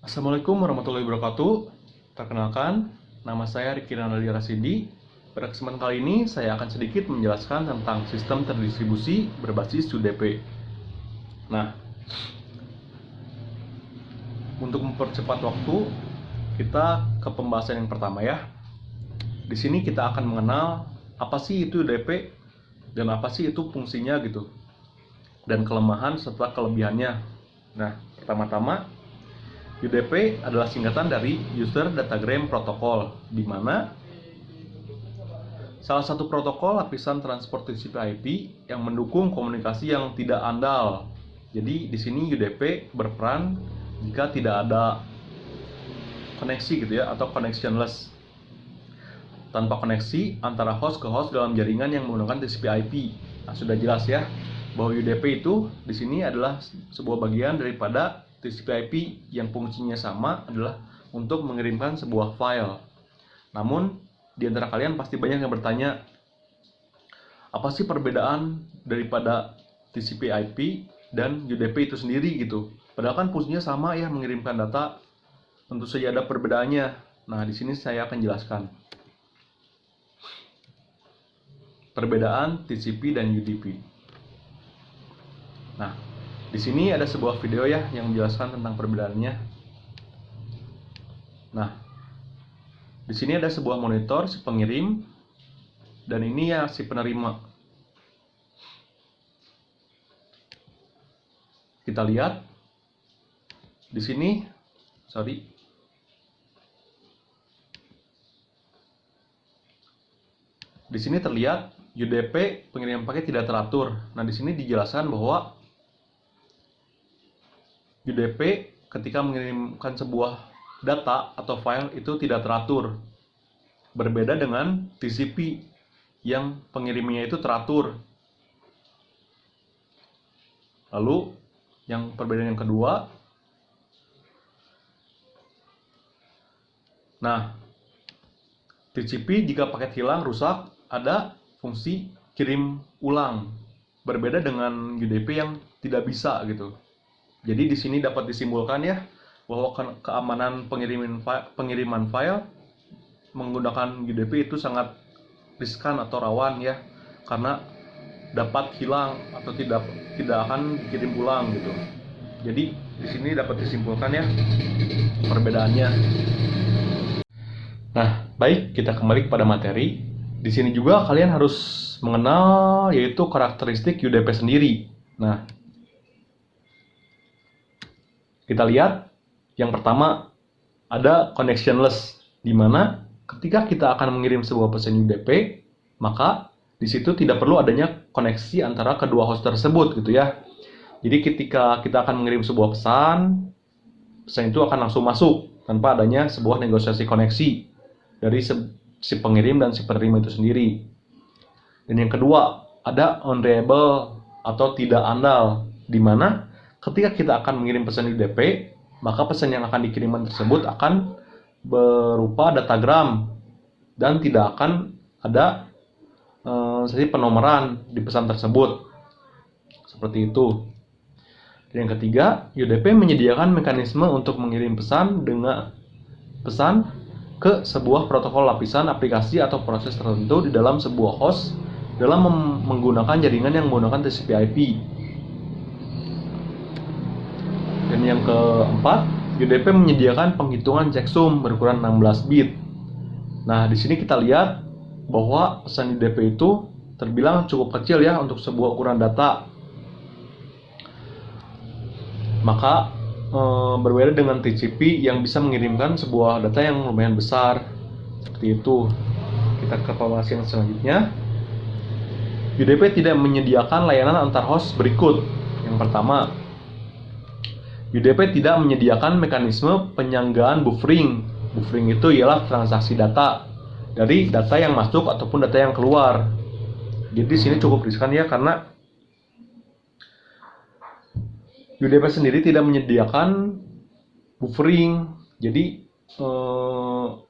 Assalamualaikum warahmatullahi wabarakatuh. Perkenalkan, nama saya Riki Ranaldi Rasidi. Pada kesempatan kali ini, saya akan sedikit menjelaskan tentang sistem terdistribusi berbasis UDP. Nah, untuk mempercepat waktu, kita ke pembahasan yang pertama ya. Di sini kita akan mengenal apa sih itu UDP dan apa sih itu fungsinya gitu. Dan kelemahan serta kelebihannya. Nah, pertama-tama UDP adalah singkatan dari User Datagram Protocol, di mana salah satu protokol lapisan transport TCP/IP yang mendukung komunikasi yang tidak andal. Jadi di sini UDP berperan jika tidak ada koneksi gitu ya, atau connectionless, tanpa koneksi antara host ke host dalam jaringan yang menggunakan TCP/IP. Nah, sudah jelas ya bahwa UDP itu di sini adalah sebuah bagian daripada TCP/IP yang fungsinya sama, adalah untuk mengirimkan sebuah file. Namun di antara kalian pasti banyak yang bertanya, apa sih perbedaan daripada TCP/IP dan UDP itu sendiri gitu? Padahal kan fungsinya sama ya, mengirimkan data. Tentu saja ada perbedaannya. Nah, di sini saya akan jelaskan perbedaan TCP dan UDP. Nah, di sini ada sebuah video ya yang menjelaskan tentang perbedaannya. Nah, di sini ada sebuah monitor si pengirim dan ini ya si penerima. Kita lihat di sini, Di sini terlihat UDP pengiriman paket tidak teratur. Nah, di sini dijelaskan bahwa UDP ketika mengirimkan sebuah data atau file itu tidak teratur. Berbeda dengan TCP yang pengirimnya itu teratur. Lalu yang perbedaan yang kedua, nah, TCP jika paket hilang, rusak, ada fungsi kirim ulang. Berbeda dengan UDP yang tidak bisa gitu. Jadi di sini dapat disimpulkan ya bahwa keamanan pengiriman file menggunakan UDP itu sangat riskan atau rawan ya, karena dapat hilang atau tidak akan dikirim ulang gitu. Jadi di sini dapat disimpulkan ya perbedaannya. Nah, baik, kita kembali kepada materi. Di sini juga kalian harus mengenal yaitu karakteristik UDP sendiri. Nah, kita lihat yang pertama ada connectionless, di mana ketika kita akan mengirim sebuah pesan UDP, maka di situ tidak perlu adanya koneksi antara kedua host tersebut gitu ya. Jadi ketika kita akan mengirim sebuah pesan itu akan langsung masuk tanpa adanya sebuah negosiasi koneksi dari si pengirim dan si penerima itu sendiri. Dan yang kedua, ada unreliable atau tidak andal, di mana ketika kita akan mengirim pesan UDP, maka pesan yang akan dikirimkan tersebut akan berupa datagram dan tidak akan ada sesi penomoran di pesan tersebut. Seperti itu. Dan yang ketiga, UDP menyediakan mekanisme untuk mengirim pesan ke sebuah protokol lapisan aplikasi atau proses tertentu di dalam sebuah host dalam menggunakan jaringan yang menggunakan TCP/IP. Dan yang keempat, UDP menyediakan penghitungan checksum berukuran 16 bit. Nah, di sini kita lihat bahwa pesan UDP itu terbilang cukup kecil ya untuk sebuah ukuran data. Maka berbeda dengan TCP yang bisa mengirimkan sebuah data yang lumayan besar. Seperti itu. Kita ke pembahasan selanjutnya. UDP tidak menyediakan layanan antar host berikut. Yang pertama, UDP tidak menyediakan mekanisme penyanggaan buffering. Buffering itu ialah transaksi data dari data yang masuk ataupun data yang keluar. Jadi di sini cukup riskan ya, karena UDP sendiri tidak menyediakan buffering. Jadi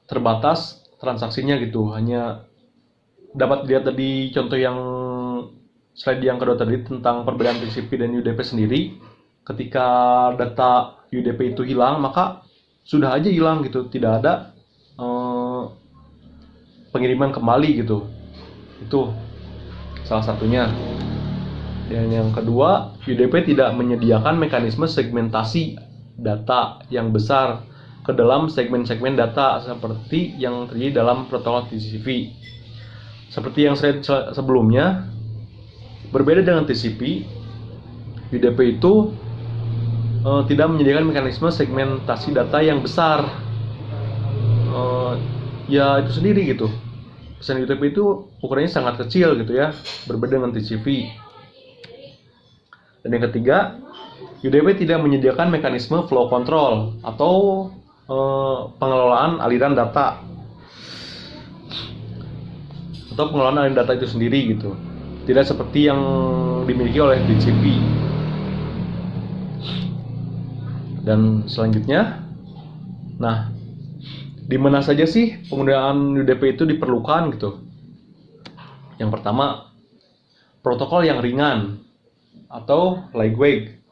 terbatas transaksinya gitu. Hanya dapat dilihat dari contoh yang slide yang kedua tadi tentang perbedaan TCP dan UDP sendiri. Ketika data UDP itu hilang, maka sudah aja hilang gitu, tidak ada pengiriman kembali gitu. Itu salah satunya. Dan yang kedua, UDP tidak menyediakan mekanisme segmentasi data yang besar ke dalam segmen-segmen data seperti yang terjadi dalam protokol TCP. Seperti yang saya sebelumnya, berbeda dengan TCP, UDP itu tidak menyediakan mekanisme segmentasi data yang besar. Ya itu sendiri gitu. Pesan UDP itu ukurannya sangat kecil gitu ya, berbeda dengan TCP. Dan yang ketiga, UDP tidak menyediakan mekanisme flow control atau pengelolaan aliran data itu sendiri gitu. Tidak seperti yang dimiliki oleh TCP. Dan selanjutnya, nah, di mana saja sih penggunaan UDP itu diperlukan gitu? Yang pertama, protokol yang ringan atau lightweight.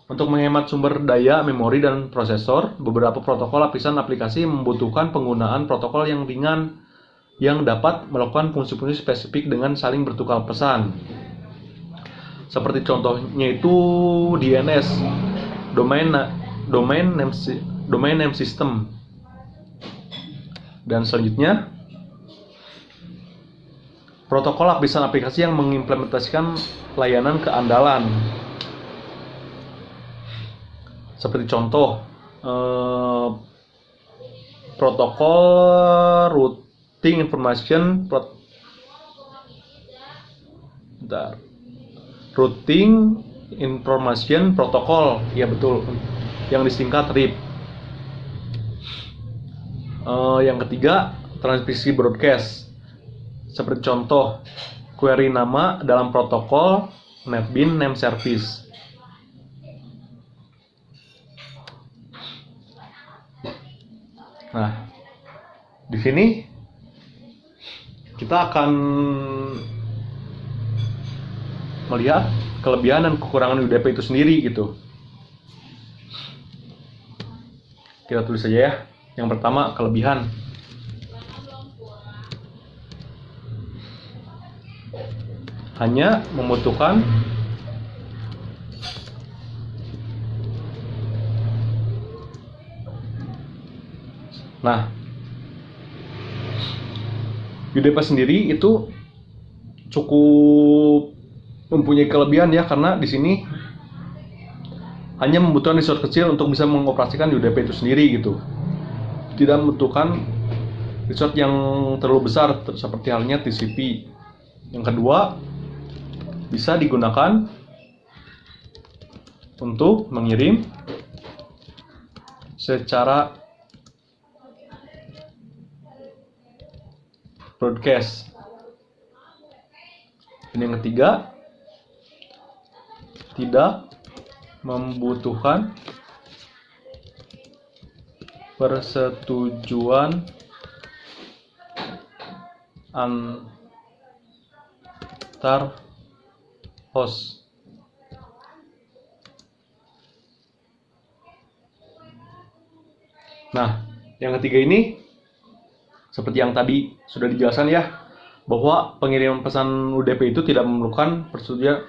Untuk menghemat sumber daya memori dan prosesor, beberapa protokol lapisan aplikasi membutuhkan penggunaan protokol yang ringan yang dapat melakukan fungsi-fungsi spesifik dengan saling bertukar pesan. Seperti contohnya itu DNS, Domain Name System. Dan selanjutnya, protokol lapisan aplikasi yang mengimplementasikan layanan keandalan. Seperti contoh, protokol routing information routing information protocol, ya betul, yang disingkat RIP. Yang ketiga, transmisi broadcast. Seperti contoh, query nama dalam protokol NetBeans Name Service. Nah, di sini kita akan melihat kelebihan dan kekurangan UDP itu sendiri gitu. Kita tulis saja ya. Yang pertama, kelebihan. Hanya membutuhkan UDP sendiri itu cukup mempunyai kelebihan ya, karena di sini hanya membutuhkan resource kecil untuk bisa mengoperasikan UDP itu sendiri gitu. Tidak membutuhkan resource yang terlalu besar seperti halnya TCP. Yang kedua, bisa digunakan untuk mengirim secara broadcast. Dan yang ketiga, tidak membutuhkan persetujuan antar host. Nah, yang ketiga ini seperti yang tadi sudah dijelaskan ya, bahwa pengiriman pesan UDP itu tidak memerlukan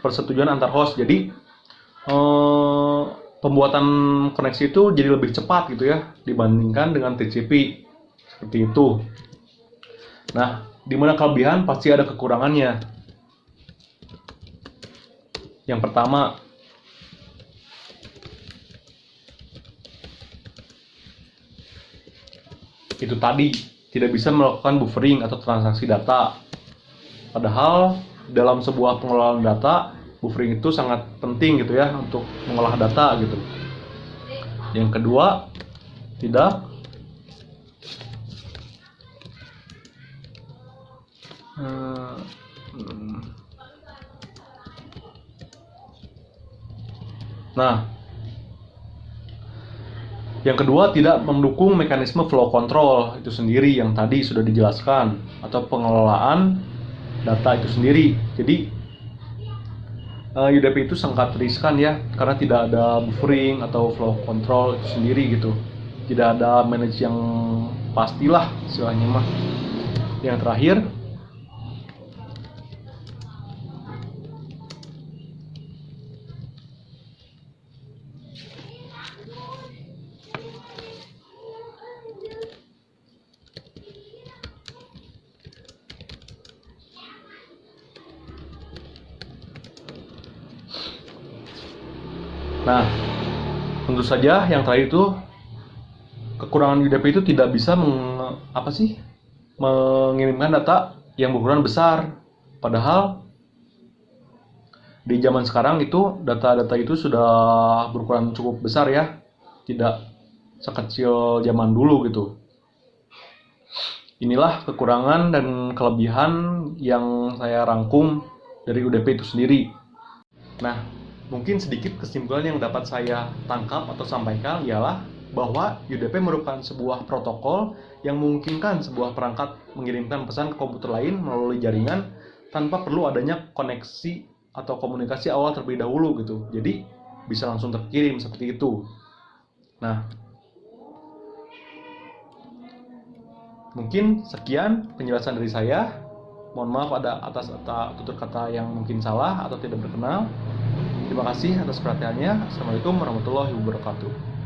persetujuan antar host. Jadi pembuatan koneksi itu jadi lebih cepat gitu ya dibandingkan dengan TCP. Seperti itu. Nah, di mana kelebihan pasti ada kekurangannya. Yang pertama, itu tadi tidak bisa melakukan buffering atau transaksi data. Padahal dalam sebuah pengelolaan data, buffering itu sangat penting gitu ya untuk mengolah data gitu. Yang kedua, tidak tidak mendukung mekanisme flow control itu sendiri yang tadi sudah dijelaskan, atau pengelolaan data itu sendiri. Jadi UDP itu sangat riskan ya, karena tidak ada buffering atau flow control itu sendiri gitu. tidak ada manage yang pastilah istilahnya mah. Yang terakhir, nah tentu saja yang terakhir itu kekurangan UDP itu tidak bisa mengirimkan data yang berukuran besar. Padahal di zaman sekarang itu data-data itu sudah berukuran cukup besar ya, tidak sekecil zaman dulu gitu. Inilah kekurangan dan kelebihan yang saya rangkum dari UDP itu sendiri. Nah, mungkin sedikit kesimpulan yang dapat saya tangkap atau sampaikan ialah bahwa UDP merupakan sebuah protokol yang memungkinkan sebuah perangkat mengirimkan pesan ke komputer lain melalui jaringan tanpa perlu adanya koneksi atau komunikasi awal terlebih dahulu gitu. Jadi bisa langsung terkirim seperti itu. Nah, mungkin sekian penjelasan dari saya. Mohon maaf atas tutur kata yang mungkin salah atau tidak berkenan. Terima kasih atas perhatiannya. Assalamualaikum warahmatullahi wabarakatuh.